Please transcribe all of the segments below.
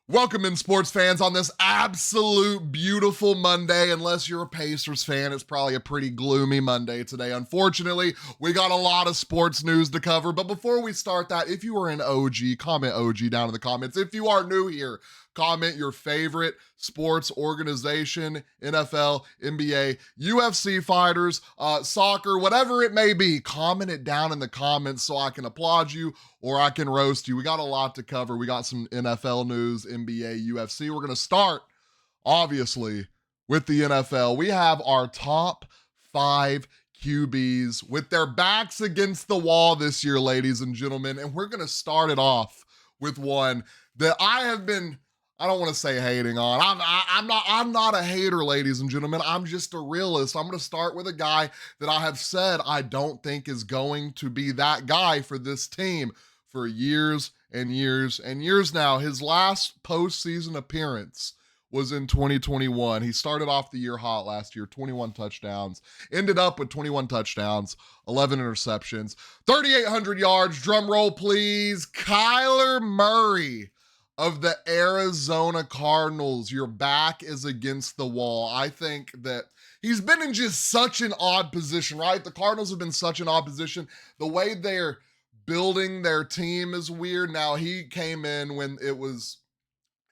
Welcome in, sports fans, on this absolute beautiful Monday. Unless you're a Pacers fan, it's probably a pretty gloomy Monday today. Unfortunately, we got a lot of sports news to cover. But before we start that, if you are an OG, comment OG down in the comments. If you are new here, comment your favorite sports organization, NFL, NBA, UFC fighters, soccer, whatever it may be. Comment it down in the comments so I can applaud you or I can roast you. We got a lot to cover. We got some NFL news, NBA, UFC. We're going to start, obviously, with the NFL. We have our top 5 QBs with their backs against the wall this year, ladies and gentlemen. And we're going to start it off with one that I don't want to say hating on. I'm not a hater, ladies and gentlemen. I'm just a realist. I'm going to start with a guy that I have said I don't think is going to be that guy for this team for years and years and years now. His last postseason appearance was in 2021. He started off the year hot last year, 21 touchdowns, ended up with 21 touchdowns, 11 interceptions, 3,800 yards. Drum roll, please. Kyler Murray of the Arizona Cardinals. Your back is against the wall. I think that he's been in just such an odd position, right? The Cardinals have been such an odd position. The way they're building their team is weird. Now, he came in when it was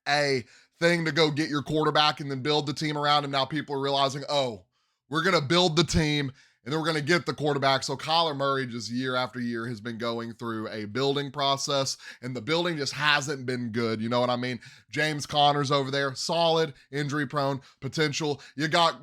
a thing to go get your quarterback and then build the team around him. Now people are realizing, oh, we're going to build the team and then we're going to get the quarterback. So Kyler Murray just year after year has been going through a building process, and the building just hasn't been good. You know what I mean? James Conner's over there, solid, injury prone, potential. You got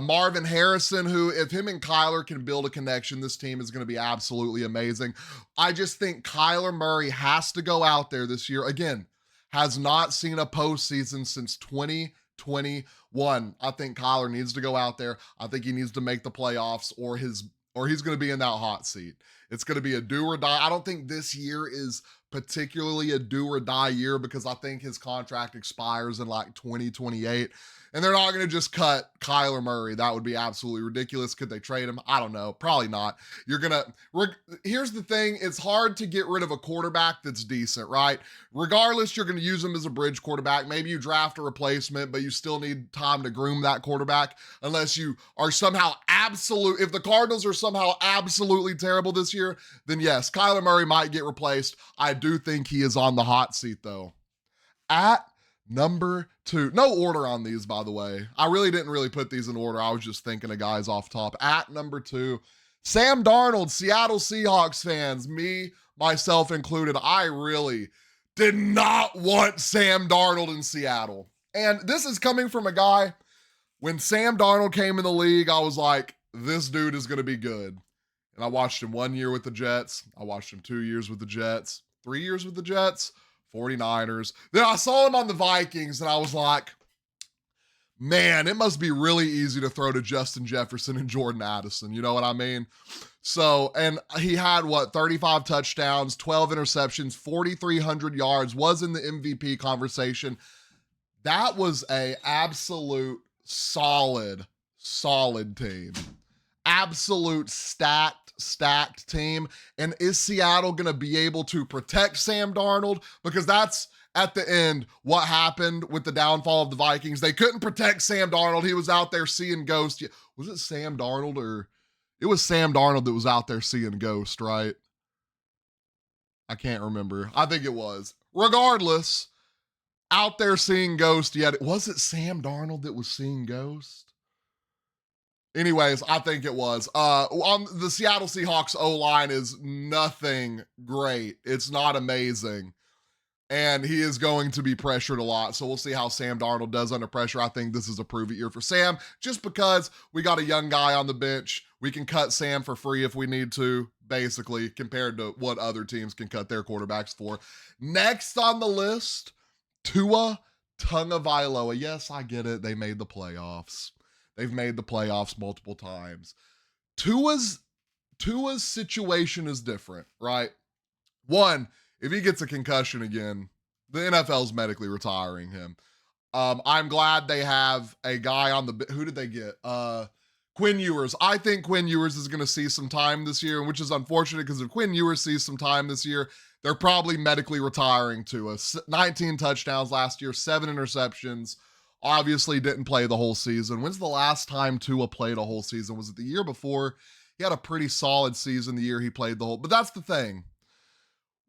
Marvin Harrison, who, if him and Kyler can build a connection, this team is going to be absolutely amazing. I just think Kyler Murray has to go out there this year. Again, has not seen a postseason since 2021. I think Kyler needs to go out there. I think he needs to make the playoffs, or he's going to be in that hot seat. It's going to be a do or die. I don't think this year is particularly a do or die year because I think his contract expires in like 2028. And they're not going to just cut Kyler Murray. That would be absolutely ridiculous. Could they trade him? I don't know. Probably not. Here's the thing. It's hard to get rid of a quarterback that's decent, right? Regardless, you're going to use him as a bridge quarterback. Maybe you draft a replacement, but you still need time to groom that quarterback unless you are somehow if the Cardinals are somehow absolutely terrible this year, then yes, Kyler Murray might get replaced. I do think he is on the hot seat, though. At number 2, no order on these, by the way. I really didn't put these in order. I was just thinking of guys off top. At number 2, Sam Darnold. Seattle Seahawks fans, me, myself included, I really did not want Sam Darnold in Seattle. And this is coming from a guy, when Sam Darnold came in the league, I was like, this dude is going to be good. And I watched him 1 year with the Jets. I watched him 2 years with the Jets, 3 years with the Jets, 49ers. Then I saw him on the Vikings and I was like, man, it must be really easy to throw to Justin Jefferson and Jordan Addison. You know what I mean? So, and he had 35 touchdowns, 12 interceptions, 4,300 yards, was in the MVP conversation. That was a absolute solid team. Absolute stacked team. And is Seattle going to be able to protect Sam Darnold? Because that's, at the end, what happened with the downfall of the Vikings. They couldn't protect Sam Darnold. He was out there seeing ghosts. Was it Sam Darnold, or it was Sam Darnold that was out there seeing ghosts, right? I can't remember. I think it was. Regardless, out there seeing ghosts, yet was it Sam Darnold that was seeing ghosts? Anyways, I think it was. On the Seattle Seahawks O-line is nothing great. It's not amazing. And he is going to be pressured a lot. So we'll see how Sam Darnold does under pressure. I think this is a prove it year for Sam, just because we got a young guy on the bench. We can cut Sam for free if we need to, basically, compared to what other teams can cut their quarterbacks for. Next on the list, Tua Tagovailoa. Yes, I get it. They made the playoffs. They've made the playoffs multiple times. Tua's situation is different, right? One, if he gets a concussion again, the NFL's medically retiring him. I'm glad they have a guy on the... Who did they get? Quinn Ewers. I think Quinn Ewers is going to see some time this year, which is unfortunate because if Quinn Ewers sees some time this year, they're probably medically retiring to us. 19 touchdowns last year, 7 interceptions. Obviously didn't play the whole season. When's the last time Tua played a whole season? Was it the year before? He had a pretty solid season the year he played the whole. But that's the thing.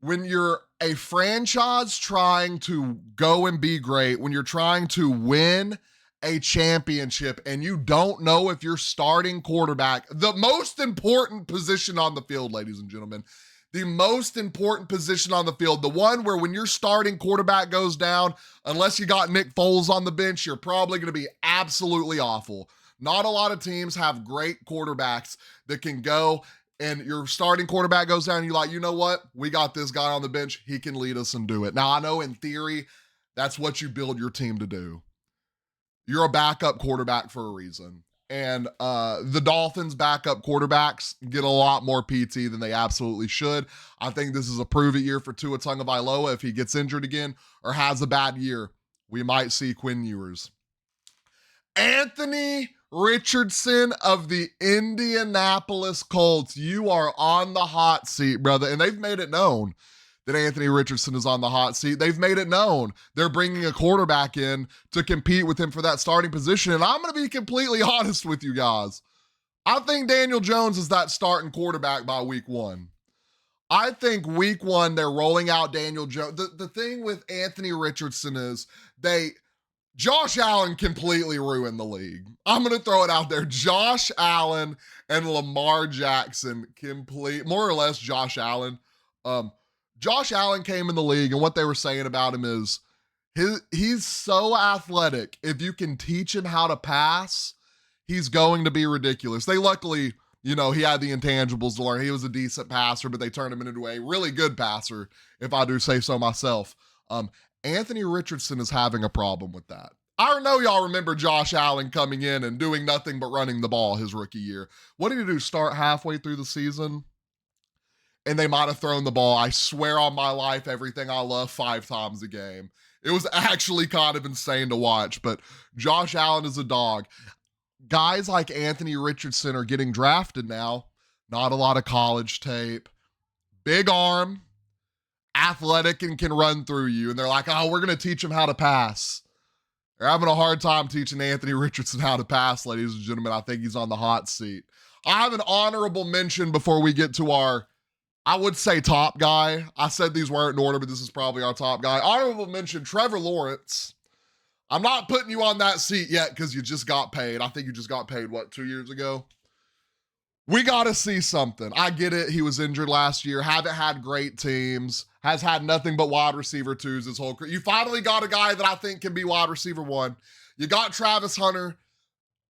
When you're a franchise trying to go and be great, when you're trying to win a championship and you don't know if your starting quarterback, the most important position on the field, ladies and gentlemen, the most important position on the field, the one where when your starting quarterback goes down, unless you got Nick Foles on the bench, you're probably going to be absolutely awful. Not a lot of teams have great quarterbacks that can go and your starting quarterback goes down and you're like, you know what? We got this guy on the bench. He can lead us and do it. Now, I know in theory, that's what you build your team to do. You're a backup quarterback for a reason. And the Dolphins' backup quarterbacks get a lot more PT than they absolutely should. I think this is a prove-it year for Tua Tagovailoa. If he gets injured again or has a bad year, we might see Quinn Ewers. Anthony Richardson of the Indianapolis Colts, you are on the hot seat, brother. And they've made it known that Anthony Richardson is on the hot seat. They've made it known they're bringing a quarterback in to compete with him for that starting position. And I'm going to be completely honest with you guys. I think Daniel Jones is that starting quarterback by week 1. I think week 1, they're rolling out Daniel Jones. The thing with Anthony Richardson is Josh Allen completely ruined the league. I'm going to throw it out there. Josh Allen and Lamar Jackson more or less Josh Allen. Josh Allen came in the league, and what they were saying about him is he's so athletic. If you can teach him how to pass, he's going to be ridiculous. They luckily, he had the intangibles to learn. He was a decent passer, but they turned him into a really good passer, if I do say so myself. Anthony Richardson is having a problem with that. I know y'all remember Josh Allen coming in and doing nothing but running the ball his rookie year. What did he do, start halfway through the season? And they might have thrown the ball, I swear on my life, everything I love, 5 times a game. It was actually kind of insane to watch, but Josh Allen is a dog. Guys like Anthony Richardson are getting drafted now. Not a lot of college tape. Big arm, athletic, and can run through you. And they're like, oh, we're going to teach him how to pass. They're having a hard time teaching Anthony Richardson how to pass, ladies and gentlemen. I think he's on the hot seat. I have an honorable mention before we get to our, I would say, top guy. I said these weren't in order, but this is probably our top guy. Honorable mention, Trevor Lawrence. I'm not putting you on that seat yet because you just got paid. I think you just got paid, 2 years ago? We got to see something. I get it. He was injured last year. Haven't had great teams. Has had nothing but wide receiver 2s his whole career. You finally got a guy that I think can be wide receiver 1. You got Travis Hunter.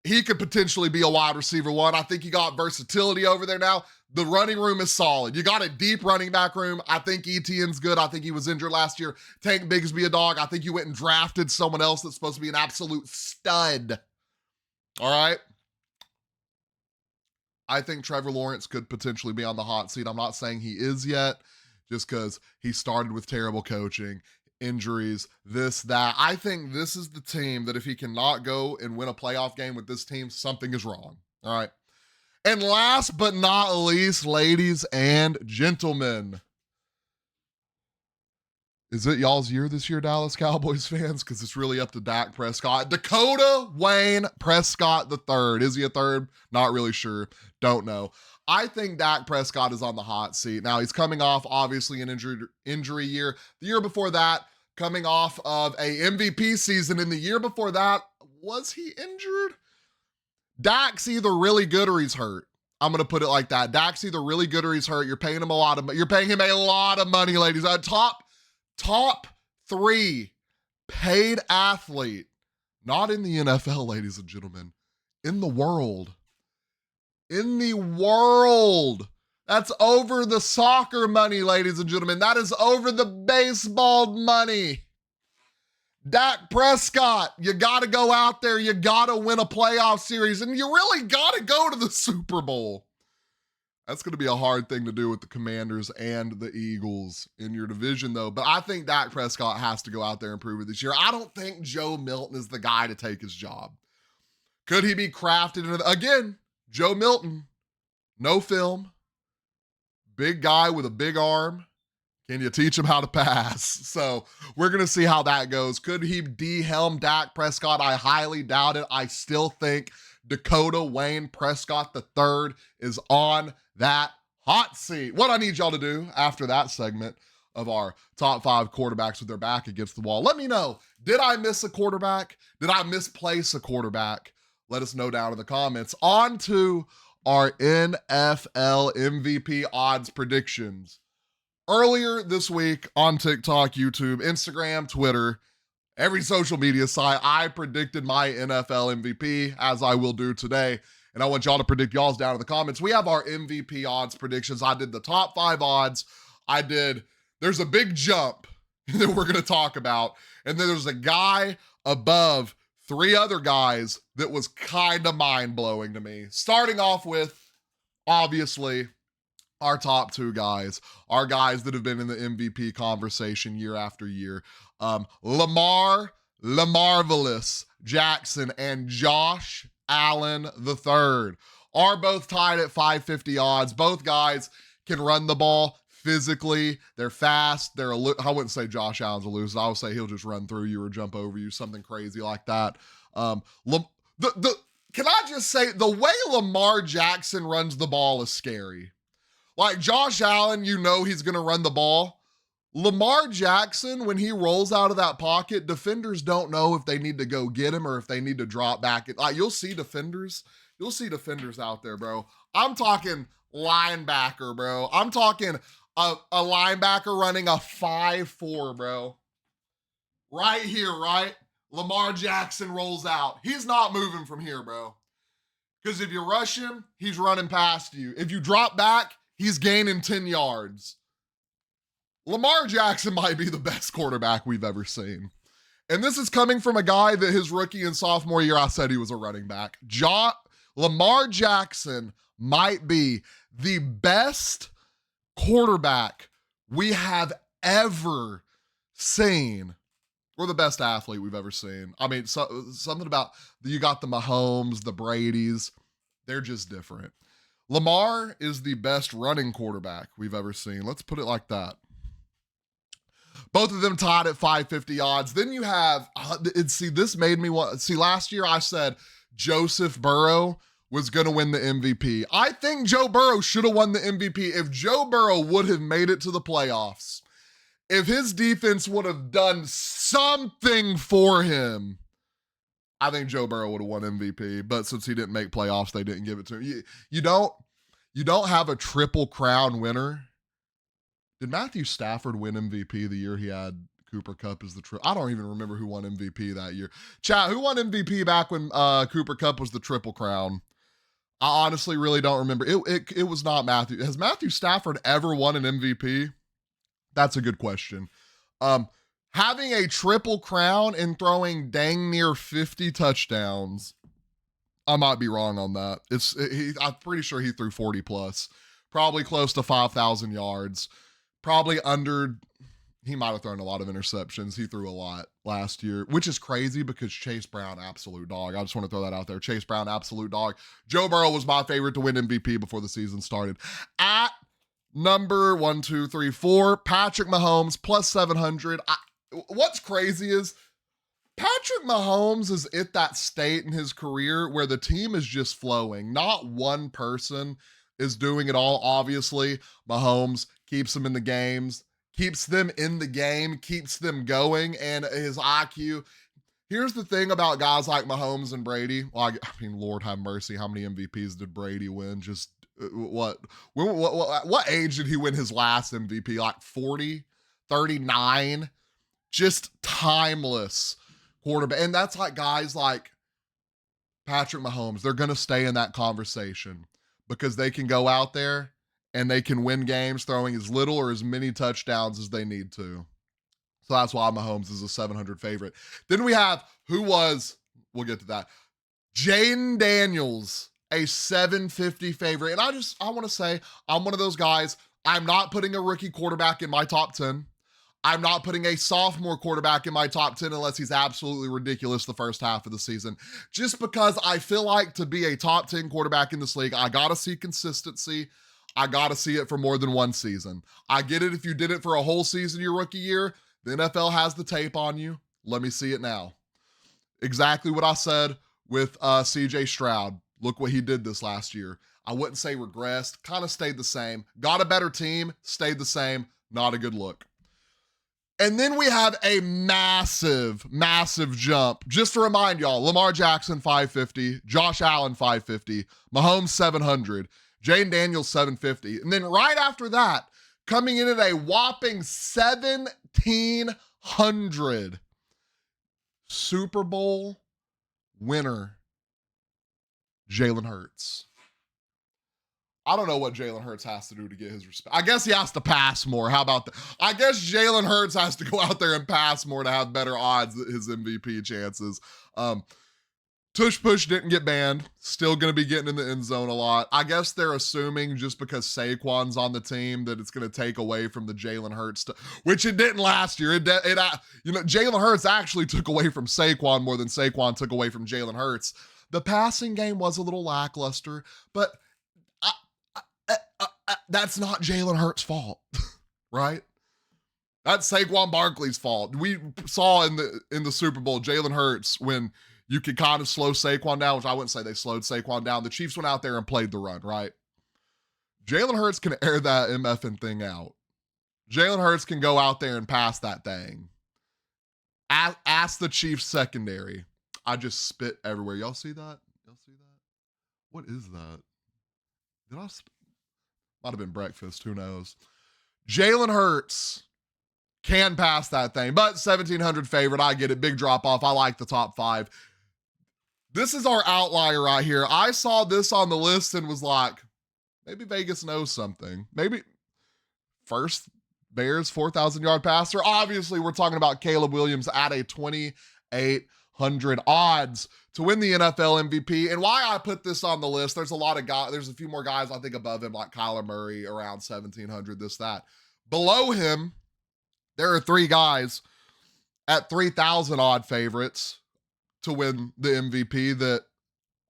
He could potentially be a wide receiver 1. I think you got versatility over there now. The running room is solid. You got a deep running back room. I think Etienne's good. I think he was injured last year. Tank Bigsby a dog. I think you went and drafted someone else that's supposed to be an absolute stud. All right? I think Trevor Lawrence could potentially be on the hot seat. I'm not saying he is yet, just because he started with terrible coaching, injuries, this, that. I think this is the team that if he cannot go and win a playoff game with this team, something is wrong. All right? And last but not least, ladies and gentlemen, is it y'all's year this year, Dallas Cowboys fans? Because it's really up to Dak Prescott. Dakota Wayne Prescott III. Is he a third? Not really sure. Don't know. I think Dak Prescott is on the hot seat. Now, he's coming off, obviously, an injury year. The year before that, coming off of a MVP season. And the year before that, was he injured? Dak's either really good or he's hurt. I'm going to put it like that. Dak's either really good or he's hurt. You're paying him a lot of money, ladies. Top 3 paid athlete, not in the NFL, ladies and gentlemen, in the world. In the world. That's over the soccer money, ladies and gentlemen. That is over the baseball money. Dak Prescott, you got to go out there. You got to win a playoff series, and you really got to go to the Super Bowl. That's going to be a hard thing to do with the Commanders and the Eagles in your division, though. But I think Dak Prescott has to go out there and prove it this year. I don't think Joe Milton is the guy to take his job. Could he be crafted into again, Joe Milton, no film, big guy with a big arm, Can you teach him how to pass? So we're going to see how that goes. Could he de-helm Dak Prescott? I highly doubt it. I still think Dakota Wayne Prescott III is on that hot seat. What I need y'all to do after that segment of our top 5 quarterbacks with their back against the wall, let me know. Did I miss a quarterback? Did I misplace a quarterback? Let us know down in the comments. On to our NFL MVP odds predictions. Earlier this week on TikTok, YouTube, Instagram, Twitter, every social media site, I predicted my NFL MVP, as I will do today. And I want y'all to predict y'all's down in the comments. We have our MVP odds predictions. I did the top 5 odds. There's a big jump that we're going to talk about. And then there's a guy above 3 other guys that was kind of mind-blowing to me. Starting off with, obviously, our top 2 guys, our guys that have been in the MVP conversation year after year. Lamar Marvelous Jackson and Josh Allen III are both tied at 550 odds. Both guys can run the ball physically. They're fast. I wouldn't say Josh Allen's elusive. I would say he'll just run through you or jump over you, something crazy like that. Can I just say, the way Lamar Jackson runs the ball is scary. Like Josh Allen, you know he's going to run the ball. Lamar Jackson, when he rolls out of that pocket, defenders don't know if they need to go get him or if they need to drop back. Like you'll see defenders out there, bro. I'm talking linebacker, bro. I'm talking a linebacker running a 5'4", bro. Right here, right? Lamar Jackson rolls out. He's not moving from here, bro. Because if you rush him, he's running past you. If you drop back, he's gaining 10 yards. Lamar Jackson might be the best quarterback we've ever seen. And this is coming from a guy that his rookie and sophomore year, I said he was a running back. Lamar Jackson might be the best quarterback we have ever seen. Or the best athlete we've ever seen. I mean, something about, you got the Mahomes, the Bradys. They're just different. Lamar is the best running quarterback we've ever seen. Let's put it like that. Both of them tied at 550 odds. Then you have, this made me want, last year I said Joseph Burrow was going to win the MVP. I think Joe Burrow should have won the MVP if Joe Burrow would have made it to the playoffs. If his defense would have done something for him, I think Joe Burrow would have won MVP, but since he didn't make playoffs, they didn't give it to him. You don't have a triple crown winner. Did Matthew Stafford win MVP the year he had Cooper Kupp as the I don't even remember who won MVP that year. Chat, who won MVP back when Cooper Kupp was the triple crown? I honestly really don't remember. It was not Matthew. Has Matthew Stafford ever won an MVP? That's a good question. Having a triple crown and throwing dang near 50 touchdowns, I might be wrong on that. I'm pretty sure he threw 40 plus, probably close to 5,000 yards, probably he might have thrown a lot of interceptions. He threw a lot last year, which is crazy because Chase Brown, absolute dog. I just want to throw that out there. Chase Brown, absolute dog. Joe Burrow was my favorite to win MVP before the season started. At number 1, 2, 3, 4, Patrick Mahomes plus 700. What's crazy is Patrick Mahomes is at that state in his career where the team is just flowing. Not one person is doing it all. Obviously, Mahomes keeps them in the games, keeps them in the game, keeps them going, and his IQ. Here's the thing about guys like Mahomes and Brady. Well, I mean, Lord have mercy, how many MVPs did Brady win? Just what age did he win his last MVP? Like 40, 39? Just timeless quarterback. And that's like guys like Patrick Mahomes. They're going to stay in that conversation because they can go out there and they can win games throwing as little or as many touchdowns as they need to. So that's why Mahomes is a 700 favorite. Then we have, we'll get to that, Jaden Daniels, a 750 favorite. And I want to say, I'm one of those guys, I'm not putting a rookie quarterback in my top 10. I'm not putting a sophomore quarterback in my top 10 unless he's absolutely ridiculous the first half of the season. Just because I feel like to be a top 10 quarterback in this league, I got to see consistency. I got to see it for more than one season. I get it if you did it for a whole season your rookie year. The NFL has the tape on you. Let me see it now. Exactly what I said with CJ Stroud. Look what he did this last year. I wouldn't say regressed, kind of stayed the same. Got a better team, stayed the same. Not a good look. And then we have a massive jump. Just to remind y'all, Lamar Jackson, 550. Josh Allen, 550. Mahomes, 700. Jayden Daniels, 750. And then right after that, coming in at a whopping 1,700, Super Bowl winner, Jalen Hurts. I don't know what Jalen Hurts has to do to get his respect. I guess he has to pass more. How about that? I guess Jalen Hurts has to go out there and pass more to have better odds at his MVP chances. Tush Push didn't get banned. Still going to be getting in the end zone a lot. I guess they're assuming just because Saquon's on the team that it's going to take away from the Jalen Hurts stuff, which it didn't last year. Jalen Hurts actually took away from Saquon more than Saquon took away from Jalen Hurts. The passing game was a little lackluster, but that's not Jalen Hurts' fault, right? That's Saquon Barkley's fault. We saw in the Super Bowl, Jalen Hurts, when you could kind of slow Saquon down, which I wouldn't say they slowed Saquon down. The Chiefs went out there and played the run, right? Jalen Hurts can air that MFing thing out. Jalen Hurts can go out there and pass that thing. Ask the Chiefs secondary. I just spit everywhere. Y'all see that? What is that? Did I spit? Might have been breakfast. Who knows? Jalen Hurts can pass that thing, but 1,700 favorite. I get it. Big drop off. I like the top 5. This is our outlier right here. I saw this on the list and was like, maybe Vegas knows something. Maybe first Bears 4,000-yard passer. Obviously, we're talking about Caleb Williams at a 2,800 odds to win the NFL MVP. And why I put this on the list, there's a lot of guys, there's a few more guys I think above him, like Kyler Murray, around 1,700, this, that. Below him, there are 3 guys at 3,000 odd favorites to win the MVP that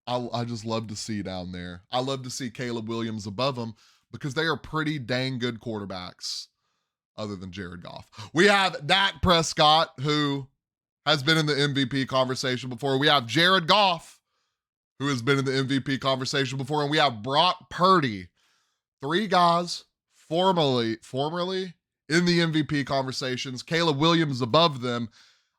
I just love to see down there. I love to see Caleb Williams above him because they are pretty dang good quarterbacks other than Jared Goff. We have Dak Prescott, who has been in the MVP conversation before. We have Jared Goff, who has been in the MVP conversation before. And we have Brock Purdy. 3 guys formerly in the MVP conversations. Caleb Williams above them.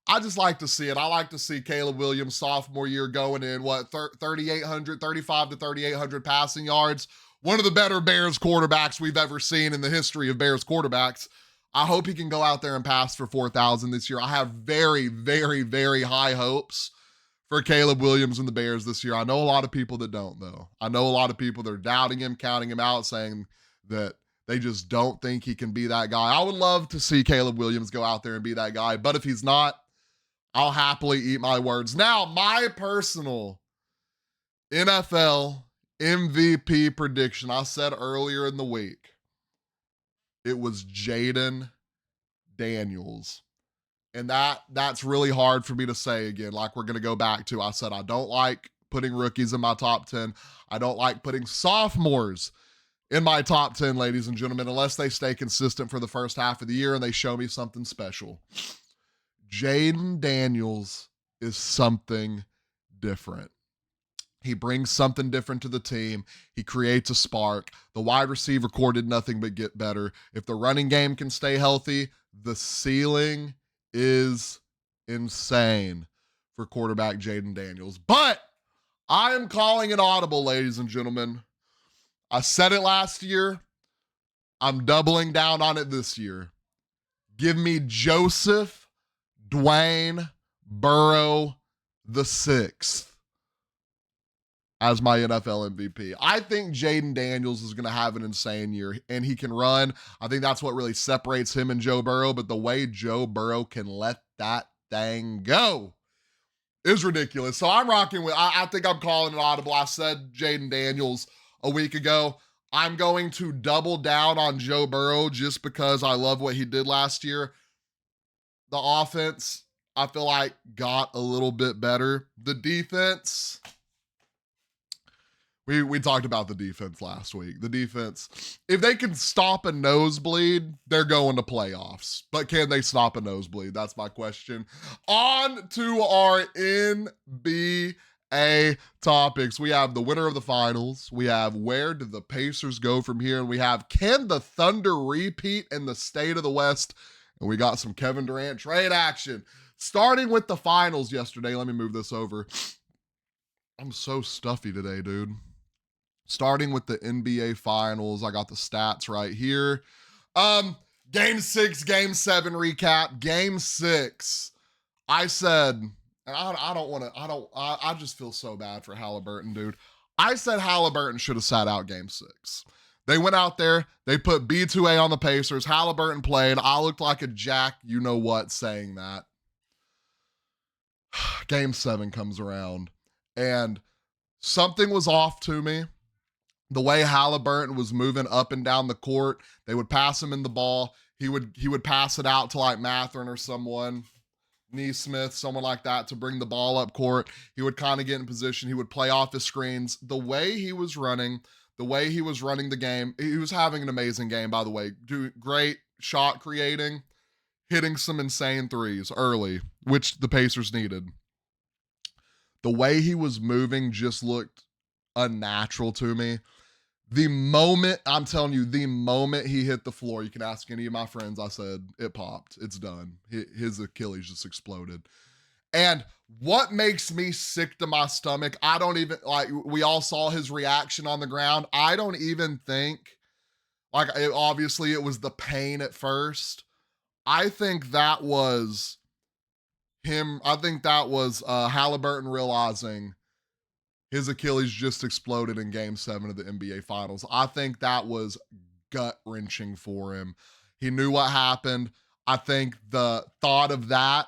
I just like to see it. I like to see Caleb Williams sophomore year going in, 3,800, 35 to 3,800 passing yards. One of the better Bears quarterbacks we've ever seen in the history of Bears quarterbacks. I hope he can go out there and pass for 4,000 this year. I have very, very, very high hopes for Caleb Williams and the Bears this year. I know a lot of people that don't, though. I know a lot of people that are doubting him, counting him out, saying that they just don't think he can be that guy. I would love to see Caleb Williams go out there and be that guy, but if he's not, I'll happily eat my words. Now, my personal NFL MVP prediction, I said earlier in the week, it was Jayden Daniels. And that's really hard for me to say again, like we're going to go back to. I said I don't like putting rookies in my top 10. I don't like putting sophomores in my top 10, ladies and gentlemen, unless they stay consistent for the first half of the year and they show me something special. Jayden Daniels is something different. He brings something different to the team. He creates a spark. The wide receiver core did nothing but get better. If the running game can stay healthy, the ceiling is insane for quarterback Jayden Daniels. But I am calling an audible, ladies and gentlemen. I said it last year. I'm doubling down on it this year. Give me Joseph Dwayne Burrow the 6th as my NFL MVP. I think Jayden Daniels is going to have an insane year, and he can run. I think that's what really separates him and Joe Burrow, but the way Joe Burrow can let that thing go is ridiculous. So I'm rocking with, I think I'm calling it audible. I said Jayden Daniels a week ago. I'm going to double down on Joe Burrow just because I love what he did last year. The offense, I feel like, got a little bit better. The defense, We talked about the defense last week. The defense, if they can stop a nosebleed, they're going to playoffs. But can they stop a nosebleed? That's my question. On to our NBA topics. We have the winner of the finals. We have where do the Pacers go from here? And we have can the Thunder repeat in the state of the West? And we got some Kevin Durant trade action. Starting with the finals yesterday. Let me move this over. I'm so stuffy today, dude. Starting with the NBA Finals, I got the stats right here. Game 6, Game 7 recap. Game 6, I said, and I just feel so bad for Halliburton, dude. I said Halliburton should have sat out Game 6. They went out there, they put B2A on the Pacers. Halliburton played. I looked like a jack, you know what, saying that. Game 7 comes around, and something was off to me. The way Halliburton was moving up and down the court, they would pass him in the ball. He would pass it out to like Matherin or someone, Neesmith, someone like that to bring the ball up court. He would kind of get in position. He would play off the screens. The way he was running the game, he was having an amazing game, by the way. Great shot creating, hitting some insane threes early, which the Pacers needed. The way he was moving just looked unnatural to me. I'm telling you, the moment he hit the floor, you can ask any of my friends, I said, it popped. It's done. His Achilles just exploded. And what makes me sick to my stomach, I don't even, we all saw his reaction on the ground. I don't even think, obviously it was the pain at first. I think that was him. I think that was Halliburton realizing his Achilles just exploded in Game 7 of the NBA Finals. I think that was gut-wrenching for him. He knew what happened. I think the thought of that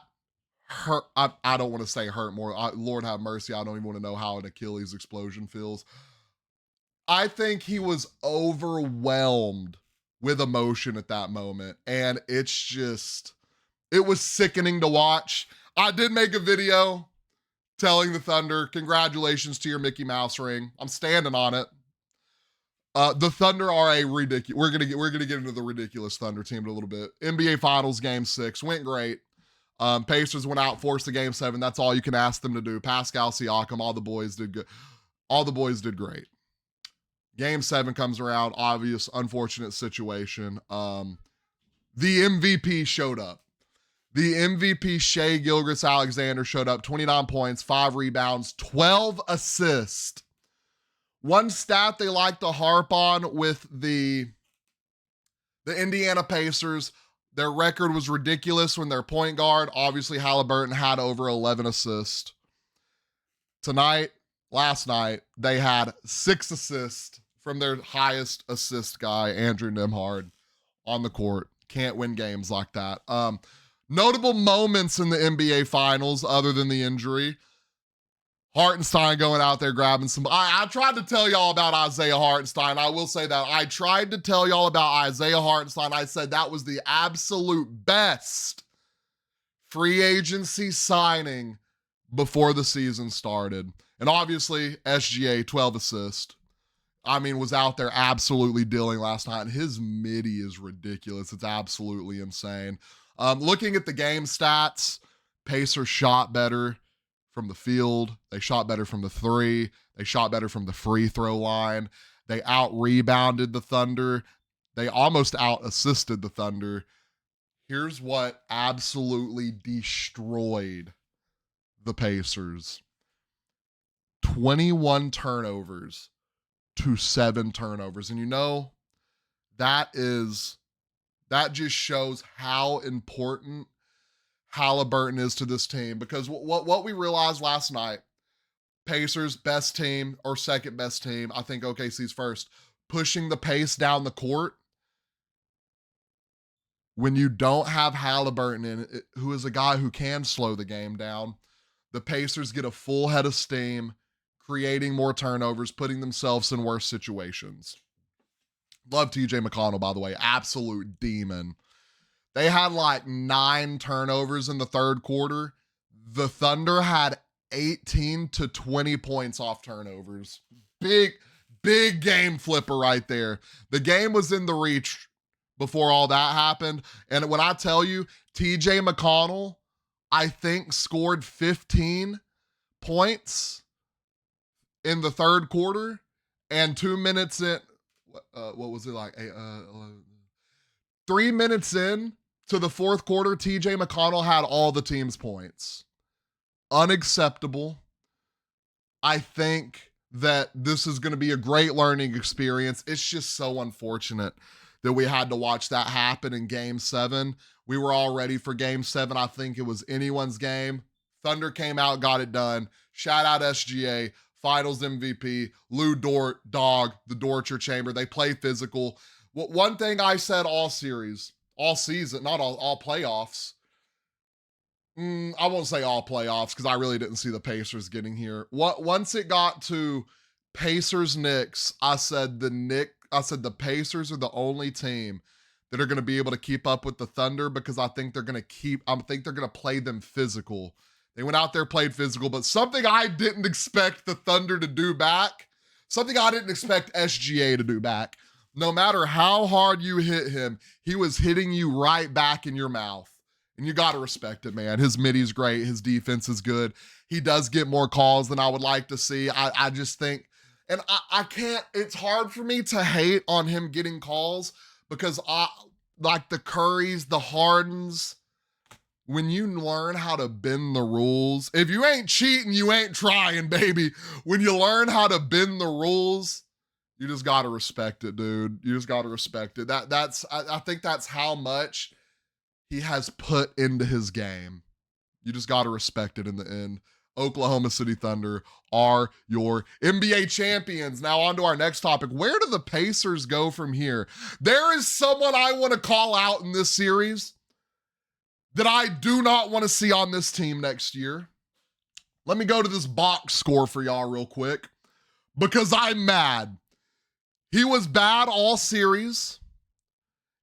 hurt. I don't want to say hurt more. Lord have mercy. I don't even want to know how an Achilles explosion feels. I think he was overwhelmed with emotion at that moment. And it was sickening to watch. I did make a video telling the Thunder, congratulations to your Mickey Mouse ring. I'm standing on it. The Thunder are a ridiculous. We're gonna get into the ridiculous Thunder team in a little bit. NBA Finals Game 6 went great. Pacers went out, forced the Game 7. That's all you can ask them to do. Pascal Siakam, all the boys did good. All the boys did great. Game 7 comes around. Obvious, unfortunate situation. The MVP showed up. The MVP, Shai Gilgeous-Alexander, showed up, 29 points, 5 rebounds, 12 assists. One stat they like to harp on with the Indiana Pacers, their record was ridiculous when their point guard, obviously Halliburton, had over 11 assists. Last night, they had 6 assists from their highest assist guy, Andrew Nembhard, on the court. Can't win games like that. Notable moments in the NBA Finals other than the injury. Hartenstein going out there grabbing some. I tried to tell y'all about Isaiah Hartenstein. I will say that. I tried to tell y'all about Isaiah Hartenstein. I said that was the absolute best free agency signing before the season started. And obviously, SGA, 12 assists. Was out there absolutely dealing last night. And his midi is ridiculous. It's absolutely insane. Looking at the game stats, Pacers shot better from the field. They shot better from the three. They shot better from the free throw line. They out-rebounded the Thunder. They almost out-assisted the Thunder. Here's what absolutely destroyed the Pacers. 21 turnovers to 7 turnovers. And that just shows how important Halliburton is to this team, because what we realized last night, Pacers best team or second best team, I think OKC's first, pushing the pace down the court. When you don't have Halliburton in it, who is a guy who can slow the game down, the Pacers get a full head of steam, creating more turnovers, putting themselves in worse situations. Love TJ McConnell, by the way. Absolute demon. They had 9 turnovers in the third quarter. The Thunder had 18 to 20 points off turnovers. big game flipper right there. The game was in the reach before all that happened. And when I tell you, TJ McConnell, I think, scored 15 points in the third quarter, and 2 minutes in, what was it like? 3 minutes in to the fourth quarter, TJ McConnell had all the team's points. Unacceptable. I think that this is going to be a great learning experience. It's just so unfortunate that we had to watch that happen in Game 7. We were all ready for Game 7. I think it was anyone's game. Thunder came out, got it done. Shout out SGA, Finals MVP, Lou Dort, Dog, the Dorcher Chamber. They play physical. One thing I said all series, all season, not all playoffs. I won't say all playoffs because I really didn't see the Pacers getting here. Once it got to Pacers-Knicks, I said the Pacers are the only team that are going to be able to keep up with the Thunder because I think they're going to play them physical. They went out there, played physical, but something I didn't expect the Thunder to do back, something I didn't expect SGA to do back. No matter how hard you hit him, he was hitting you right back in your mouth. And you got to respect it, man. His midi's great. His defense is good. He does get more calls than I would like to see. I just think, and I can't, it's hard for me to hate on him getting calls because like the Currys, the Hardens, when you learn how to bend the rules, if you ain't cheating, you ain't trying, baby. When you learn how to bend the rules, you just got to respect it, dude. You just got to respect it. I think that's how much he has put into his game. You just got to respect it in the end. Oklahoma City Thunder are your NBA champions. Now on to our next topic. Where do the Pacers go from here? There is someone I want to call out in this series that I do not want to see on this team next year. Let me go to this box score for y'all real quick because I'm mad. He was bad all series.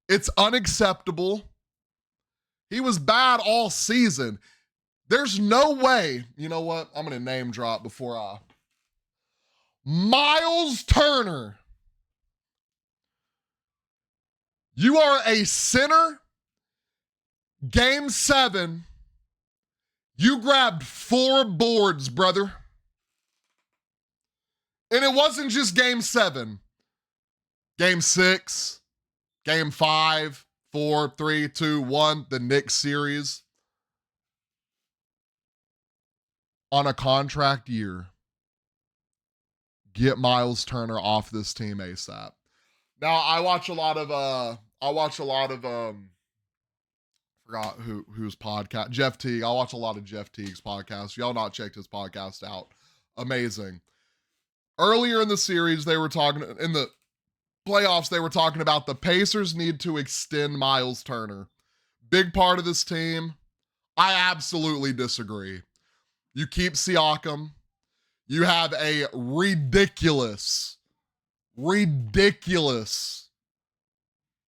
It's unacceptable. He was bad all season. There's no way. You know what? I'm going to name drop before I. Miles Turner. You are a center. Game 7. You grabbed 4 boards, brother. And it wasn't just Game 7. Game 6. Game 5. 4, 3, 2, 1, the Knicks series. On a contract year, get Miles Turner off this team ASAP. Now, I watch a lot of forgot whose podcast, Jeff Teague. I watch a lot of Jeff Teague's podcasts. Y'all not checked his podcast out. Amazing. Earlier in the series, they were talking, in the playoffs, they were talking about the Pacers need to extend Miles Turner. Big part of this team. I absolutely disagree. You keep Siakam. You have a ridiculous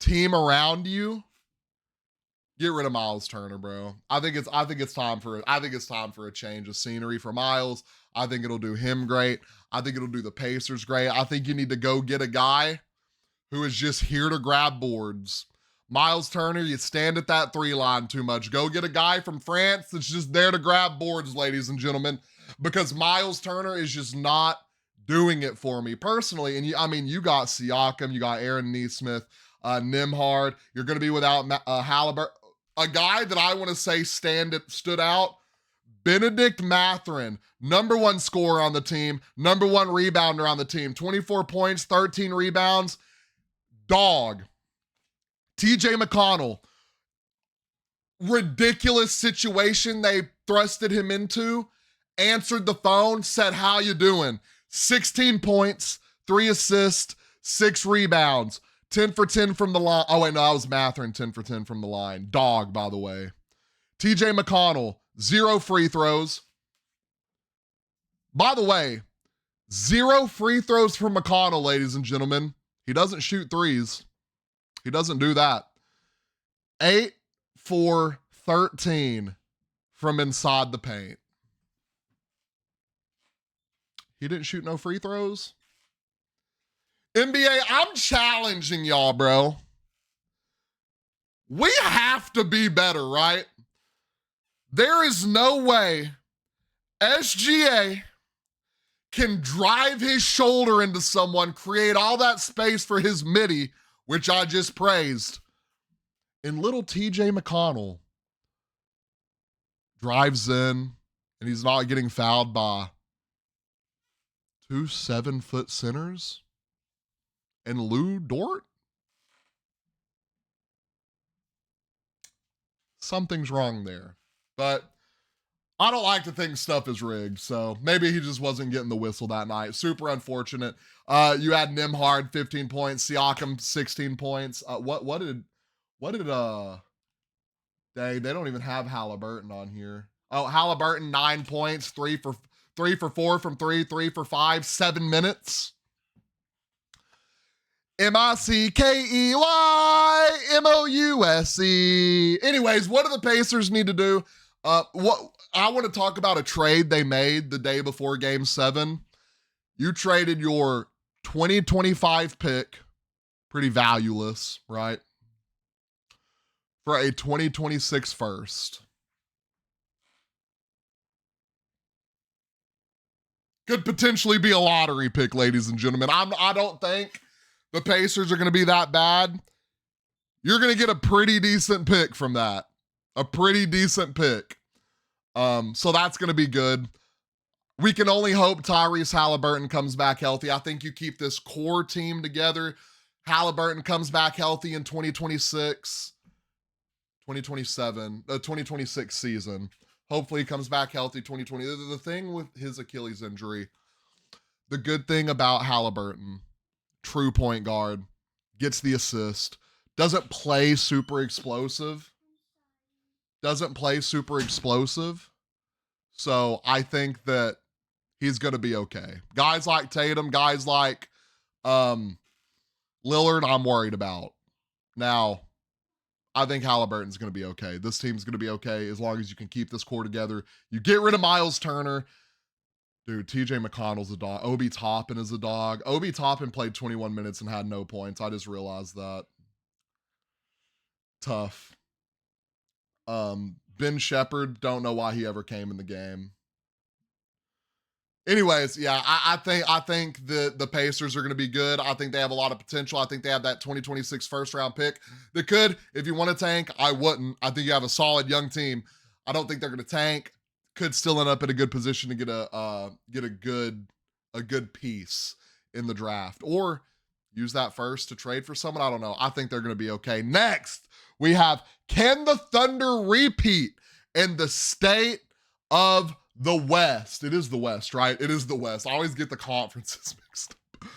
team around you. Get rid of Miles Turner, bro. I think it's time for a change of scenery for Miles. I think it'll do him great. I think it'll do the Pacers great. I think you need to go get a guy who is just here to grab boards. Miles Turner, you stand at that 3 line too much. Go get a guy from France that's just there to grab boards, ladies and gentlemen, because Miles Turner is just not doing it for me personally. And you got Siakam, you got Aaron Nesmith, Nembhard. You're going to be without Halliburton. A guy that I want to say stood out, Benedict Mathurin, number 1 scorer on the team, number 1 rebounder on the team, 24 points, 13 rebounds. Dog. TJ McConnell. Ridiculous situation they thrusted him into. Answered the phone, said, "How you doing?" 16 points, 3 assists, 6 rebounds, 10 for 10 from the line. Oh, wait, no, that was Mathurin, 10 for 10 from the line. Dog, by the way. TJ McConnell, 0 free throws. By the way, 0 free throws from McConnell, ladies and gentlemen. He doesn't shoot threes. He doesn't do that. 8 for 13 from inside the paint. He didn't shoot no free throws. NBA, I'm challenging y'all, bro. We have to be better, right? There is no way SGA can drive his shoulder into someone, create all that space for his midi, which I just praised. And little TJ McConnell drives in, and he's not getting fouled by 2 7-foot centers and Lou Dort? Something's wrong there. But I don't like to think stuff is rigged, so maybe he just wasn't getting the whistle that night. Super unfortunate. You had Nimhard 15 points, Siakam 16 points. They don't even have Halliburton on here. Oh, Halliburton 9 points, 3 for 4 from 3 for 5, 7 minutes. MICKEYMOUSE. Anyways, what do the Pacers need to do? What I want to talk about a trade they made the day before Game 7. You traded your 2025 pick, pretty valueless, right? For a 2026 first. Could potentially be a lottery pick, ladies and gentlemen. I don't think the Pacers are going to be that bad. You're going to get a pretty decent pick from that. A pretty decent pick. So that's going to be good. We can only hope Tyrese Halliburton comes back healthy. I think you keep this core team together. Halliburton comes back healthy in 2026 season. Hopefully he comes back healthy 2020. The thing with his Achilles injury, the good thing about Halliburton, true point guard, gets the assist, doesn't play super explosive. So I think that he's going to be okay. Guys like Tatum, guys like Lillard, I'm worried about. Now, I think Halliburton's going to be okay. This team's going to be okay as long as you can keep this core together. You get rid of Miles Turner. Dude, TJ McConnell's a dog. Obi Toppin is a dog. Obi Toppin played 21 minutes and had no points. I just realized that. Tough. Ben Shepherd, don't know why he ever came in the game. Anyways, yeah, I think the Pacers are going to be good. I think they have a lot of potential. I think they have that 2026 first round pick that could, if you want to tank, I wouldn't. I think you have a solid young team. I don't think they're going to tank. Could still end up in a good position to get a good piece in the draft, or use that first to trade for someone. I don't know. I think they're going to be okay. Next, we have, can the Thunder repeat in the state of the West? It is the West, right? It is the West. I always get the conferences mixed up.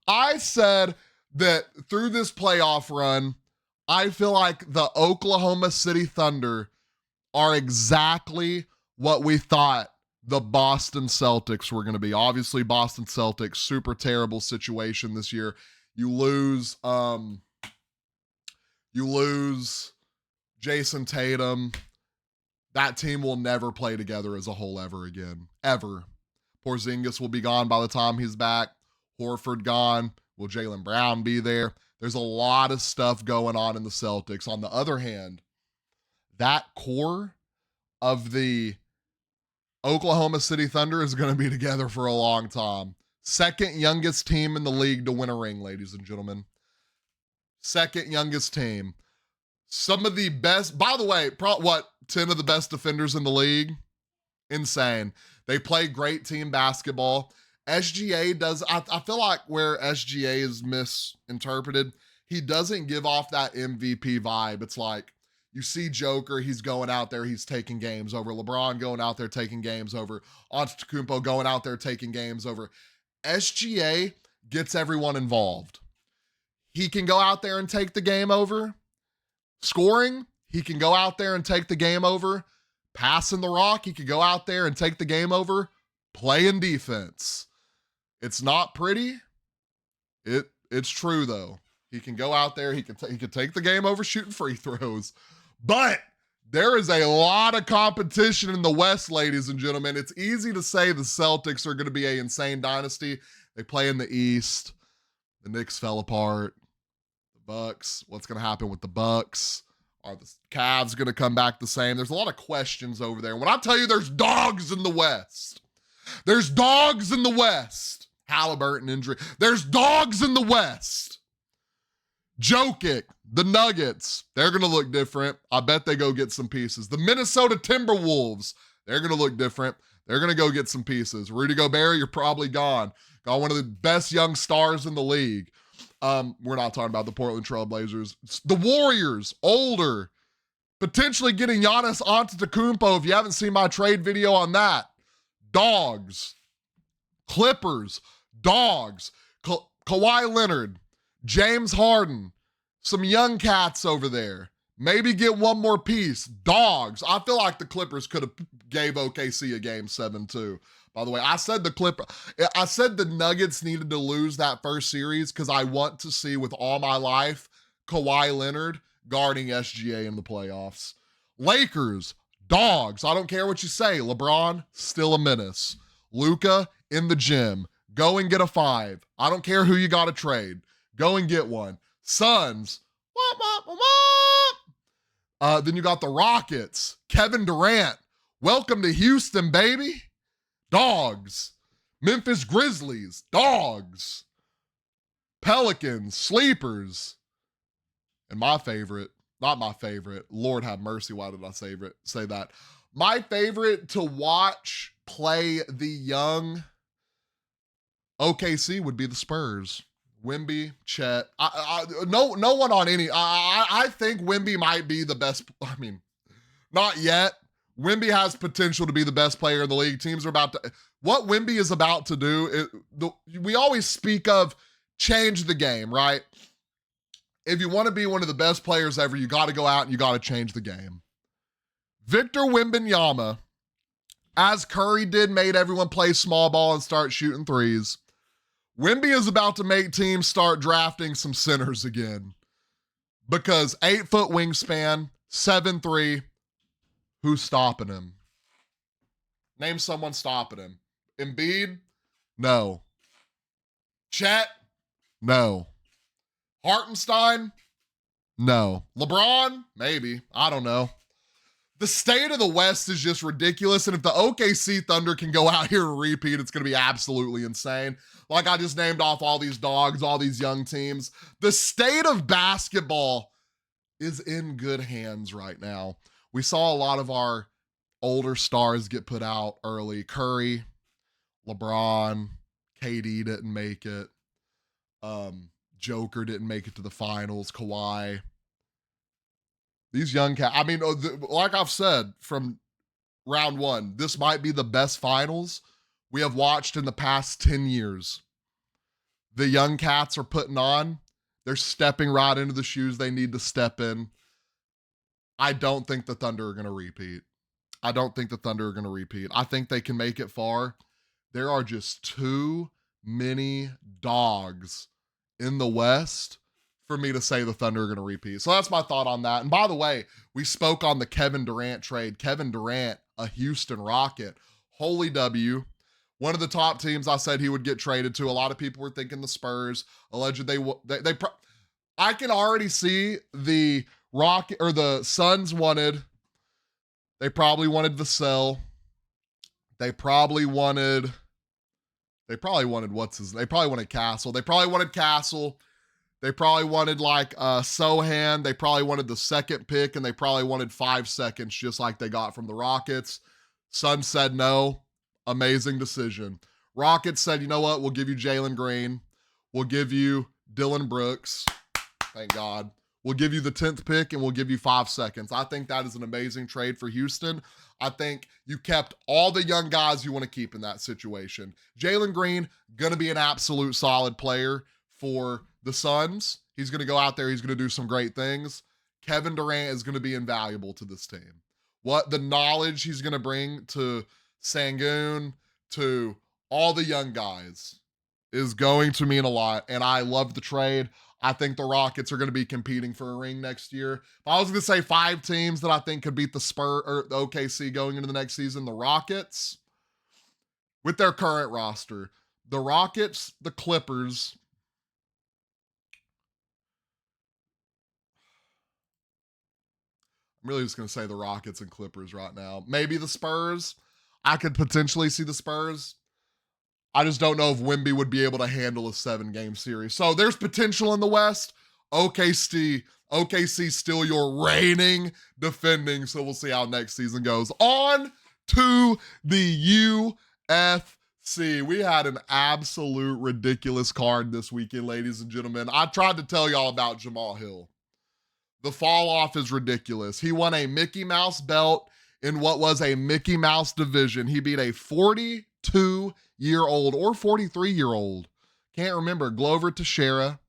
I said that through this playoff run, I feel like the Oklahoma City Thunder are exactly what we thought the Boston Celtics were going to be. Obviously, Boston Celtics, super terrible situation this year. You lose Jason Tatum. That team will never play together as a whole ever again. Ever. Porzingis will be gone by the time he's back. Horford gone. Will Jaylen Brown be there? There's a lot of stuff going on in the Celtics. On the other hand, that core of the Oklahoma City Thunder is going to be together for a long time. Second youngest team in the league to win a ring, ladies and gentlemen. Second youngest team. Some of the best, by the way, 10 of the best defenders in the league? Insane. They play great team basketball. SGA does, I feel like where SGA is misinterpreted, he doesn't give off that MVP vibe. It's like, you see Joker, he's going out there, he's taking games over. LeBron going out there, taking games over. Antetokounmpo going out there, taking games over. SGA gets everyone involved. He can go out there and take the game over. Scoring, he can go out there and take the game over. Passing the rock, he can go out there and take the game over. Playing defense. It's not pretty. It's true though. He can go out there, he can take the game over shooting free throws. But there is a lot of competition in the West, ladies and gentlemen. It's easy to say the Celtics are going to be an insane dynasty. They play in the East. The Knicks fell apart. The Bucks, what's going to happen with the Bucks? Are the Cavs going to come back the same? There's a lot of questions over there. When I tell you there's dogs in the West, there's dogs in the West. Halliburton injury. There's dogs in the West. Jokic, the Nuggets, they're going to look different. I bet they go get some pieces. The Minnesota Timberwolves, they're going to look different. They're going to go get some pieces. Rudy Gobert, you're probably gone. Got one of the best young stars in the league. We're not talking about the Portland Trailblazers. The Warriors, older, potentially getting Giannis Antetokounmpo. If you haven't seen my trade video on that, dogs. Clippers, dogs. Kawhi Leonard, James Harden, some young cats over there. Maybe get one more piece. Dogs. I feel like the Clippers could have gave OKC a game 7 too. By the way, I said the Nuggets needed to lose that first series because I want to see with all my life Kawhi Leonard guarding SGA in the playoffs. Lakers, dogs. I don't care what you say. LeBron, still a menace. Luka, in the gym. Go and get a 5. I don't care who you got to trade. Go and get one. Suns. Then you got the Rockets. Kevin Durant. Welcome to Houston, baby. Dogs. Memphis Grizzlies. Dogs. Pelicans. Sleepers. And my favorite, not my favorite, Lord have mercy, why did I say that? My favorite to watch play the young OKC would be the Spurs. Wemby, Chet. No one on any. I think Wemby might be the best. I mean, not yet. Wemby has potential to be the best player in the league. Teams are about to. What Wemby is about to do, we always speak of change the game, right? If you want to be one of the best players ever, you got to go out and you got to change the game. Victor Wembanyama, as Curry did, made everyone play small ball and start shooting threes. Wemby is about to make teams start drafting some centers again. Because 8-foot wingspan, 7'3", who's stopping him? Name someone stopping him. Embiid? No. Chet? No. Hartenstein? No. LeBron? Maybe. I don't know. The state of the West is just ridiculous, and if the OKC Thunder can go out here and repeat, it's going to be absolutely insane. Like I just named off all these dogs, all these young teams. The state of basketball is in good hands right now. We saw a lot of our older stars get put out early. Curry, LeBron, KD didn't make it. Joker didn't make it to the finals. Kawhi. These young cats, I mean, like I've said from round one, this might be the best finals we have watched in the past 10 years. The young cats are putting on. They're stepping right into the shoes they need to step in. I don't think the Thunder are going to repeat. I think they can make it far. There are just too many dogs in the West for me to say the Thunder are going to repeat. So that's my thought on that. And by the way, we spoke on the Kevin Durant trade. Kevin Durant, a Houston Rocket. Holy W. One of the top teams I said he would get traded to. A lot of people were thinking the Spurs. Alleged I can already see the Rocket or the Suns wanted. They probably wanted Vassell. They probably wanted what's his? They probably wanted Castle. They probably wanted Castle. They probably wanted like Sohan. They probably wanted the second pick, and they probably wanted 5 seconds, just like they got from the Rockets. Suns said no. Amazing decision. Rockets said, you know what? We'll give you Jalen Green. We'll give you Dylan Brooks. Thank God. We'll give you the 10th pick, and we'll give you 5 seconds. I think that is an amazing trade for Houston. I think you kept all the young guys you want to keep in that situation. Jalen Green, going to be an absolute solid player for the Suns. He's going to go out there. He's going to do some great things. Kevin Durant is going to be invaluable to this team. What the knowledge he's going to bring to Sangoon, to all the young guys, is going to mean a lot. And I love the trade. I think the Rockets are going to be competing for a ring next year. If I was going to say 5 teams that I think could beat the Spurs or the OKC going into the next season, the Rockets, with their current roster, the Rockets, the Clippers, I'm really just going to say the Rockets and Clippers right now. Maybe the Spurs. I could potentially see the Spurs. I just don't know if Wemby would be able to handle a 7-game series. So there's potential in the West. OKC still your reigning defending. So we'll see how next season goes. On to the UFC. We had an absolute ridiculous card this weekend, ladies and gentlemen. I tried to tell y'all about Jamal Hill. The fall off is ridiculous. He won a Mickey Mouse belt in what was a Mickey Mouse division. He beat a 42-year-old or 43-year-old, can't remember, Glover Teixeira,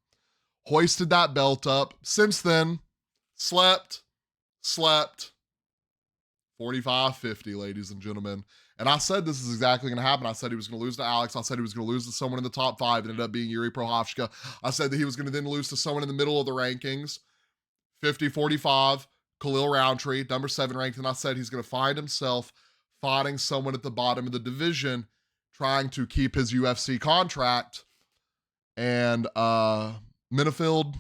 hoisted that belt up. Since then, slept, 45-50, ladies and gentlemen. And I said this is exactly going to happen. I said he was going to lose to Alex. I said he was going to lose to someone in the top 5. It ended up being Yuri Prochazka. I said that he was going to then lose to someone in the middle of the rankings. 50-45, Khalil Roundtree, number 7 ranked. And I said he's going to find himself fighting someone at the bottom of the division, trying to keep his UFC contract. And Minifield,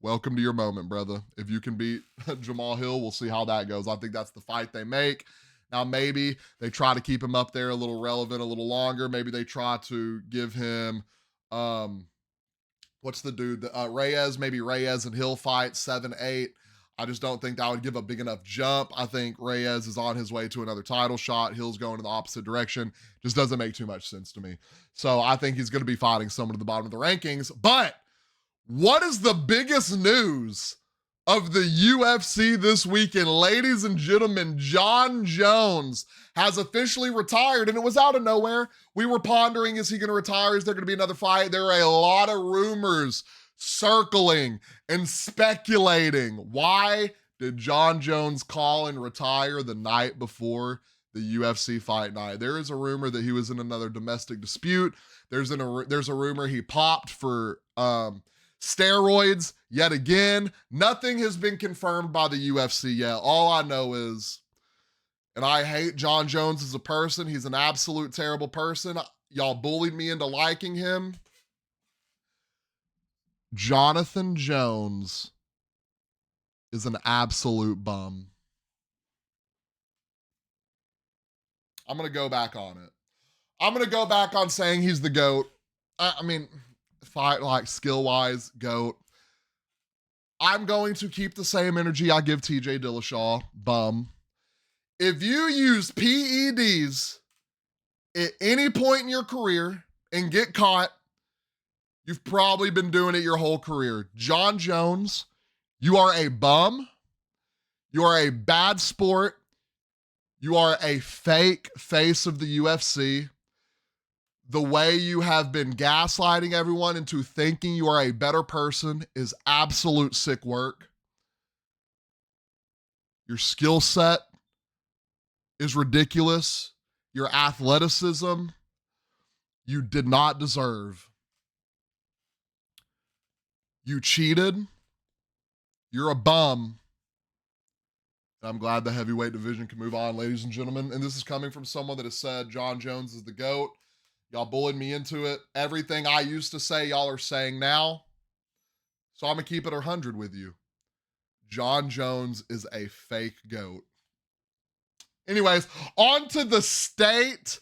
welcome to your moment, brother. If you can beat Jamal Hill, we'll see how that goes. I think that's the fight they make. Now, maybe they try to keep him up there a little relevant, a little longer. Maybe they try to give him, what's the dude? Reyes, maybe Reyes and Hill fight 7-8. I just don't think that would give a big enough jump. I think Reyes is on his way to another title shot. Hill's going in the opposite direction. Just doesn't make too much sense to me. So I think he's going to be fighting someone at the bottom of the rankings. But what is the biggest news of the UFC this weekend? Ladies and gentlemen, Jon Jones has officially retired, and it was out of nowhere. We were pondering, is he going to retire? Is there going to be another fight? There are a lot of rumors circling and speculating. Why did Jon Jones call and retire the night before the UFC fight night? There is a rumor that he was in another domestic dispute. There's a rumor he popped for steroids yet again. Nothing has been confirmed by the UFC yet. All I know is, and I hate Jon Jones as a person. He's an absolute terrible person. Y'all bullied me into liking him. Jonathan Jones is an absolute bum. I'm going to go back on it. I'm going to go back on saying he's the GOAT. I mean, fight like skill-wise, GOAT. I'm going to keep the same energy I give TJ Dillashaw, bum. If you use PEDs at any point in your career and get caught, you've probably been doing it your whole career. Jon Jones, you are a bum. You are a bad sport. You are a fake face of the UFC. The way you have been gaslighting everyone into thinking you are a better person is absolute sick work. Your skill set is ridiculous. Your athleticism, you did not deserve. You cheated. You're a bum. And I'm glad the heavyweight division can move on, ladies and gentlemen. And this is coming from someone that has said Jon Jones is the GOAT. Y'all bullied me into it. Everything I used to say, y'all are saying now. So I'm going to keep it 100 with you. Jon Jones is a fake GOAT. Anyways, on to the state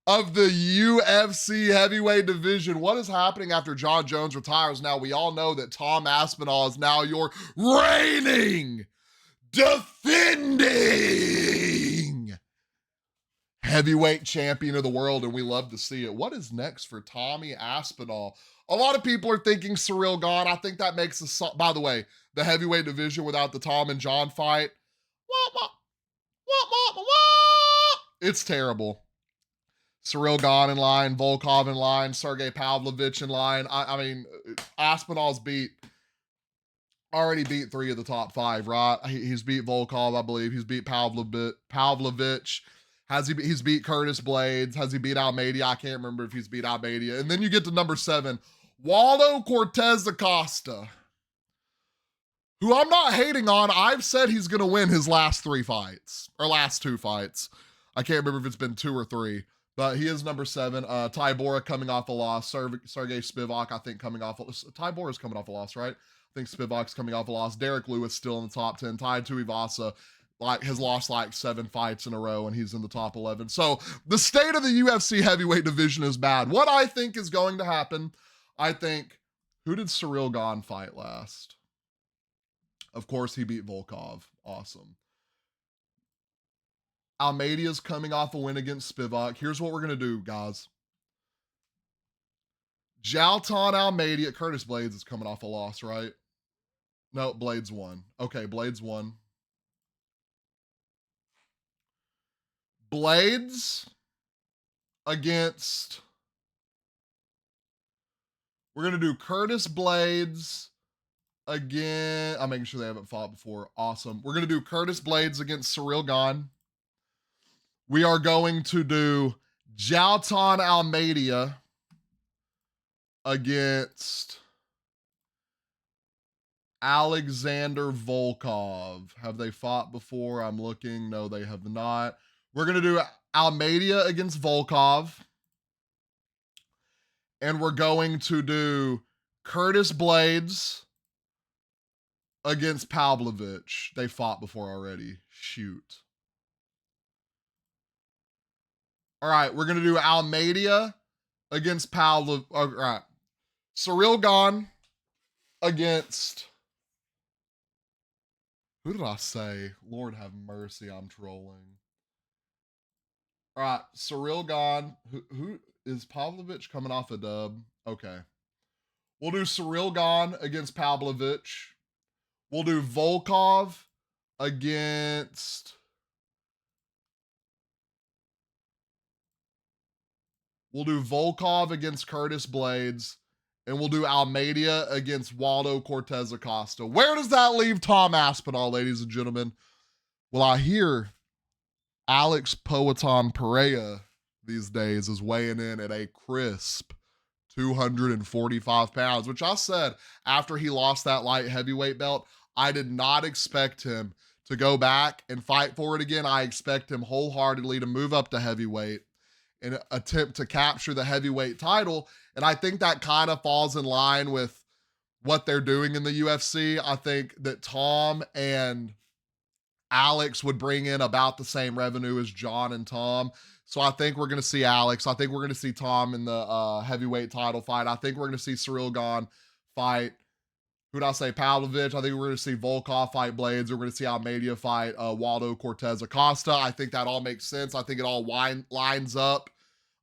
of the UFC heavyweight division. What is happening after Jon Jones retires? Now, we all know that Tom Aspinall is now your reigning, defending heavyweight champion of the world, and we love to see it. What is next for Tommy Aspinall? A lot of people are thinking Ciryl Gane. I think that makes the, by the way, the heavyweight division without the Tom and John fight, it's terrible. Ciryl Gane in line, Volkov in line, Sergey Pavlovich in line. I mean, Aspinall's already beat 3 of the top 5, right? He's beat Volkov, I believe. He's beat Pavlovich. He's beat Curtis Blades? Has he beat Almeida? I can't remember if he's beat Almeida. And then you get to number 7, Waldo Cortez Acosta, who I'm not hating on. I've said he's going to win his last 2 fights. I can't remember if it's been 2 or 3, but he is number 7. Tybura coming off a loss. Sergey Spivak, I think, coming off. Tyburas coming off a loss, right? I think Spivak's coming off a loss. Derek Lewis still in the top 10. Tai Tuivasa has lost 7 fights in a row, and he's in the top 11. So the state of the UFC heavyweight division is bad. What I think is going to happen, who did Cyril Gane fight last? Of course, he beat Volkov. Awesome. Almeida's coming off a win against Spivak. Here's what we're going to do, guys. Jalton Almeida. Curtis Blades is coming off a loss, right? No, Blades won. Okay, Blades won. Blades against... We're going to do Curtis Blades again. I'm making sure they haven't fought before. Awesome. We're going to do Curtis Blades against Cyril Gane. We are going to do Jalton Almeida against Alexander Volkov. Have they fought before? I'm looking. No, they have not. We're going to do Almeida against Volkov. And we're going to do Curtis Blades against Pavlovich. They fought before already. Shoot. All right, we're going to do Almeida against Pavlovich. All right. Cyril Gane against... Who did I say? Lord have mercy, I'm trolling. All right, Cyril Gane. Who is Pavlovich coming off a dub? Okay. We'll do Cyril Gane against Pavlovich. We'll do Volkov against... We'll do Volkov against Curtis Blades. And we'll do Almeida against Waldo Cortez Acosta. Where does that leave Tom Aspinall, ladies and gentlemen? Well, I hear Alex Poatan Pereira these days is weighing in at a crisp 245 pounds, which I said after he lost that light heavyweight belt, I did not expect him to go back and fight for it again. I expect him wholeheartedly to move up to heavyweight and attempt to capture the heavyweight title. And I think that kind of falls in line with what they're doing in the UFC. I think that Tom and Alex would bring in about the same revenue as John and Tom. So I think we're going to see Alex. I think we're going to see Tom in the heavyweight title fight. I think we're going to see Cyril Gane fight, who did I say, Pavlovich. I think we're going to see Volkov fight Blades. We're going to see Almeida fight Waldo Cortez Acosta. I think that all makes sense. I think it all lines up.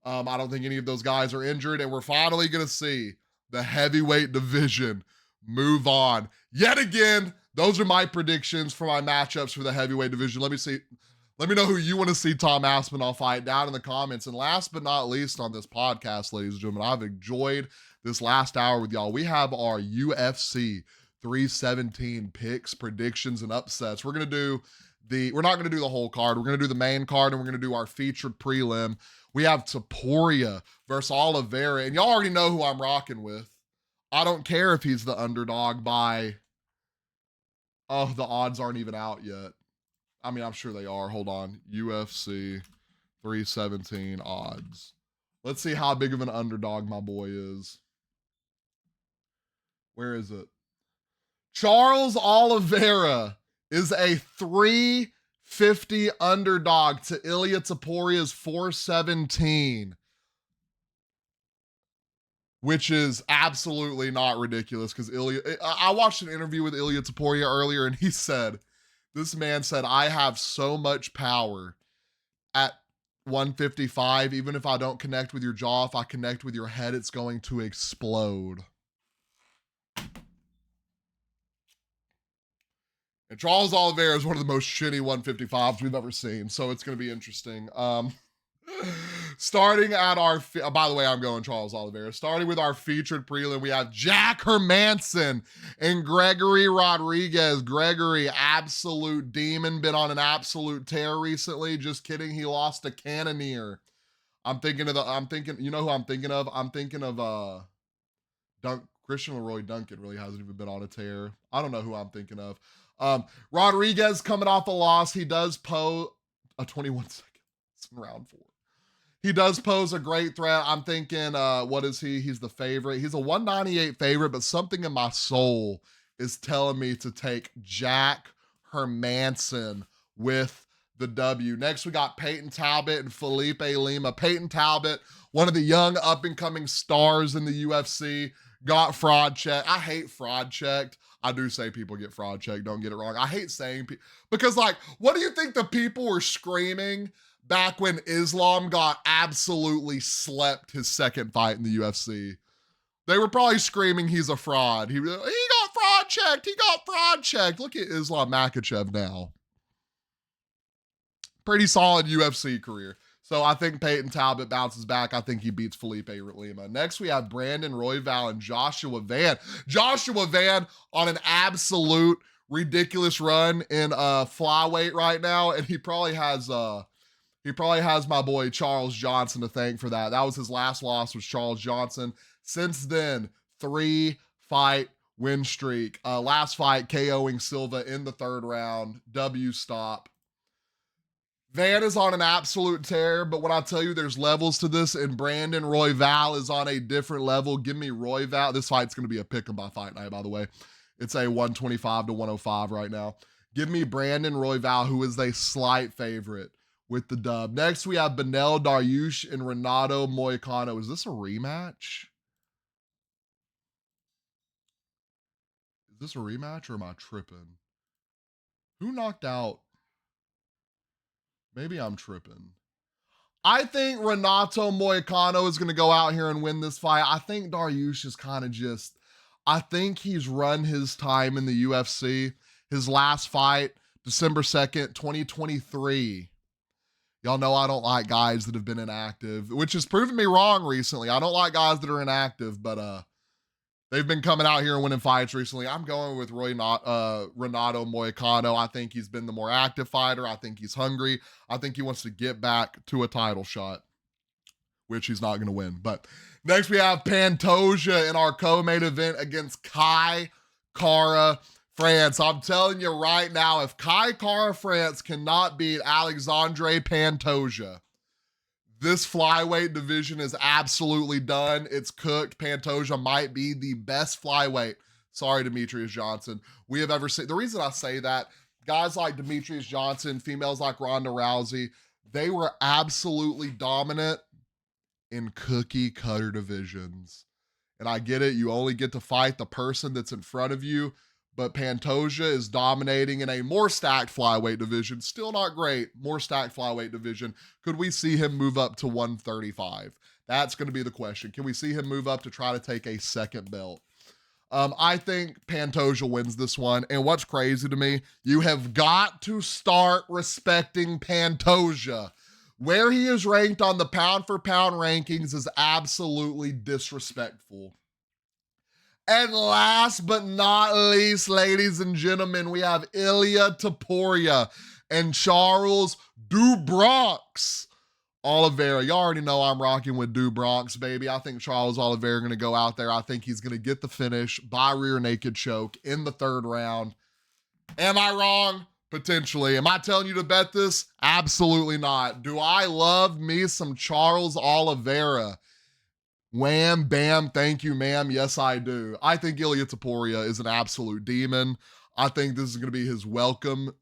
I don't think any of those guys are injured, and we're finally going to see the heavyweight division move on. Yet again, those are my predictions for my matchups for the heavyweight division. Let me know who you want to see Tom Aspinall fight down in the comments. And last but not least on this podcast, ladies and gentlemen, I've enjoyed this last hour with y'all. We have our UFC 317 picks, predictions, and upsets. We're not going to do the whole card. We're going to do the main card, and we're going to do our featured prelim. We have Topuria versus Oliveira, and y'all already know who I'm rocking with. I don't care if he's the underdog by... Oh, the odds aren't even out yet. I mean, I'm sure they are. Hold on. UFC 317 odds. Let's see how big of an underdog my boy is. Where is it? Charles Oliveira is a 350 underdog to Ilia Topuria's 417. Which is absolutely not ridiculous because I watched an interview with Ilia Topuria earlier, and this man said, I have so much power at 155. Even if I don't connect with your jaw, if I connect with your head, it's going to explode. And Charles Oliveira is one of the most shitty 155s we've ever seen, so it's going to be interesting. Starting at by the way, I'm going Charles Oliveira. Starting with our featured prelim, we have Jack Hermanson and Gregory Rodriguez. Gregory, absolute demon, been on an absolute tear recently. Just kidding, he lost to Cannonier. You know who I'm thinking of? I'm thinking of Christian Leroy Duncan really hasn't even been on a tear. I don't know who I'm thinking of. Rodriguez coming off a loss. He does pose a 21 seconds in round 4. He does pose a great threat. I'm thinking, what is he? He's the favorite. He's a 198 favorite, but something in my soul is telling me to take Jack Hermanson with the W. Next, we got Peyton Talbot and Felipe Lima. Peyton Talbot, one of the young up-and-coming stars in the UFC, got fraud checked. I hate fraud checked. I do say people get fraud checked, don't get it wrong. I hate saying because, like, what do you think the people were screaming back when Islam got absolutely slept his second fight in the UFC? They were probably screaming he's a fraud. He got fraud checked. He got fraud checked. Look at Islam Makhachev now. Pretty solid UFC career. So I think Peyton Talbot bounces back. I think he beats Felipe Lima. Next, we have Brandon Royval and Joshua Van. Joshua Van on an absolute ridiculous run in flyweight right now, and he probably has my boy Charles Johnson to thank for that. That was his last loss, was Charles Johnson. Since then, 3-fight win streak. Last fight, KOing Silva in the third round. W stop. Van is on an absolute tear, but when I tell you there's levels to this, and Brandon Royval is on a different level, give me Royval. This fight's going to be a pick 'em by Fight Night, by the way. It's a 125 to 105 right now. Give me Brandon Royval, who is a slight favorite, with the dub. Next, we have Beneil Dariush and Renato Moicano. Is this a rematch? Is this a rematch, or am I tripping? Who knocked out? Maybe I'm tripping. I think Renato Moicano is going to go out here and win this fight. I think Dariush is kind of just, I think he's run his time in the UFC. His last fight, December 2nd, 2023. Y'all know I don't like guys that have been inactive, which has proven me wrong recently. I don't like guys that are inactive, but they've been coming out here and winning fights recently. I'm going with Renato Moicano. I think he's been the more active fighter. I think he's hungry. I think he wants to get back to a title shot, which he's not going to win. But next we have Pantoja in our co-main event against Kai Kara France. I'm telling you right now, if Kai Kara France cannot beat Alexandre Pantoja, this flyweight division is absolutely done. It's cooked. Pantoja might be the best flyweight, sorry, Demetrius Johnson, we have ever seen. The reason I say that, guys like Demetrius Johnson, females like Ronda Rousey, they were absolutely dominant in cookie cutter divisions. And I get it, you only get to fight the person that's in front of you, but Pantoja is dominating in a more stacked flyweight division. Still not great, more stacked flyweight division. Could we see him move up to 135? That's going to be the question. Can we see him move up to try to take a second belt? I think Pantoja wins this one. And what's crazy to me, you have got to start respecting Pantoja. Where he is ranked on the pound for pound rankings is absolutely disrespectful. And last but not least, ladies and gentlemen, we have Ilia Topuria and Charles Do Bronx Oliveira. You already know I'm rocking with Do Bronx, baby. I think Charles Oliveira going to go out there. I think he's going to get the finish by rear naked choke in the third round. Am I wrong? Potentially. Am I telling you to bet this? Absolutely not. Do I love me some Charles Oliveira? Wham, bam, thank you, ma'am. Yes, I do. I think Ilia Topuria is an absolute demon. I think this is going to be his welcome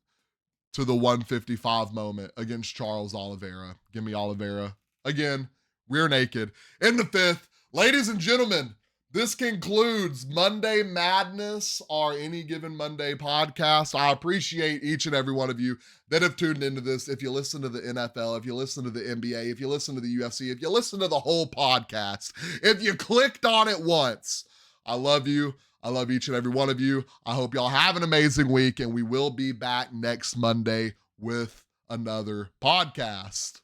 to the 155 moment against Charles Oliveira. Give me Oliveira. Again, rear naked. In the fifth, ladies and gentlemen, this concludes Monday Madness, our Any Given Monday podcast. I appreciate each and every one of you that have tuned into this. If you listen to the NFL, if you listen to the NBA, if you listen to the UFC, if you listen to the whole podcast, if you clicked on it once, I love you. I love each and every one of you. I hope y'all have an amazing week, and we will be back next Monday with another podcast.